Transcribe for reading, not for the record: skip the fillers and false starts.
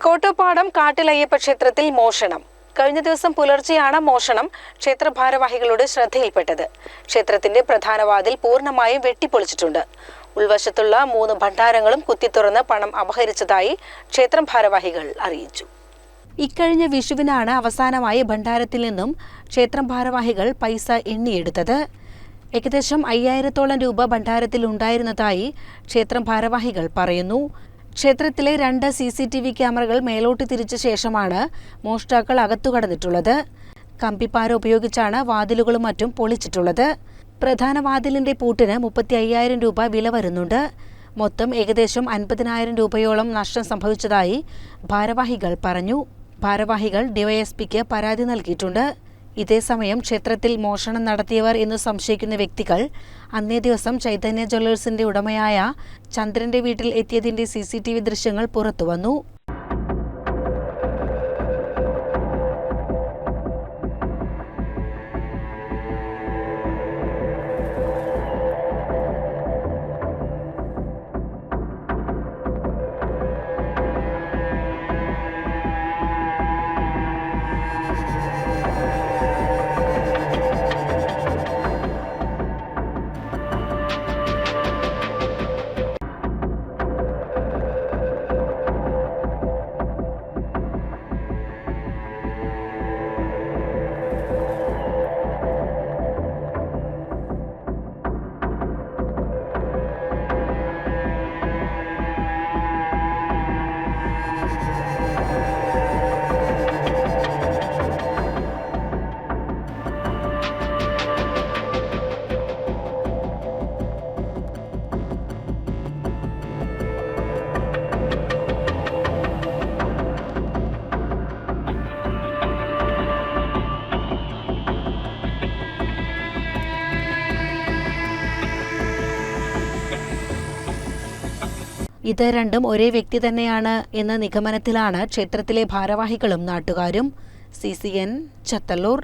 കോട്ടപ്പാടം കാട്ടിലയ്യപ്പ ക്ഷേത്രത്തിൽ മോഷണം. കഴിഞ്ഞ ദിവസം പുലർച്ചെയാണ് മോഷണം ക്ഷേത്ര ഭാരവാഹികളുടെ ശ്രദ്ധയിൽപ്പെട്ടത്. ക്ഷേത്രത്തിന്റെ പ്രധാന വാതിൽ പൂർണ്ണമായും വെട്ടിപ്പൊളിച്ചിട്ടുണ്ട്. ഉൾവശത്തുള്ള 3 ഭണ്ഡാരങ്ങളും കുത്തിത്തുറന്ന് പണം അപഹരിച്ചതായി ക്ഷേത്രം ഭാരവാഹികൾ അറിയിച്ചു. ഇക്കഴിഞ്ഞ വിഷുവിനാണ് അവസാനമായി ഭണ്ഡാരത്തിൽ നിന്നും ക്ഷേത്രം ഭാരവാഹികൾ പൈസ എണ്ണിയെടുത്തത്. ഏകദേശം 5000-ഓളം രൂപ ഭണ്ഡാരത്തിൽ ഉണ്ടായിരുന്നതായി ക്ഷേത്രം ഭാരവാഹികൾ പറയുന്നു. ക്ഷേത്രത്തിലെ 2 CCTV ക്യാമറകൾ മേലോട്ട് തിരിച്ച ശേഷമാണ് മോഷ്ടാക്കൾ അകത്തുകടന്നിട്ടുള്ളത്. കമ്പിപ്പാര ഉപയോഗിച്ചാണ് വാതിലുകളും മറ്റും പൊളിച്ചിട്ടുള്ളത്. പ്രധാന വാതിലിന്റെ പൂട്ടിന് 35,000 രൂപ വില വരുന്നുണ്ട്. മൊത്തം ഏകദേശം 50,000 രൂപയോളം നഷ്ടം സംഭവിച്ചതായി ഭാരവാഹികൾ പറഞ്ഞു. ഭാരവാഹികൾ ഡിവൈഎസ്പിക്ക് പരാതി നൽകിയിട്ടുണ്ട്. ഇതേസമയം ക്ഷേത്രത്തിൽ മോഷണം നടത്തിയവർ എന്ന് സംശയിക്കുന്ന വ്യക്തികൾ അന്നേ ദിവസം ചൈതന്യ ജ്വല്ലേഴ്സിന്റെ ഉടമയായ ചന്ദ്രന്റെ വീട്ടിൽ എത്തിയതിന്റെ CCTV ദൃശ്യങ്ങൾ പുറത്തുവന്നു. ഇത് രണ്ടും ഒരേ വ്യക്തി തന്നെയാണ് എന്ന നിഗമനത്തിലാണ് ക്ഷേത്രത്തിലെ ഭാരവാഹികളും നാട്ടുകാരും. CCN ചത്തല്ലൂർ.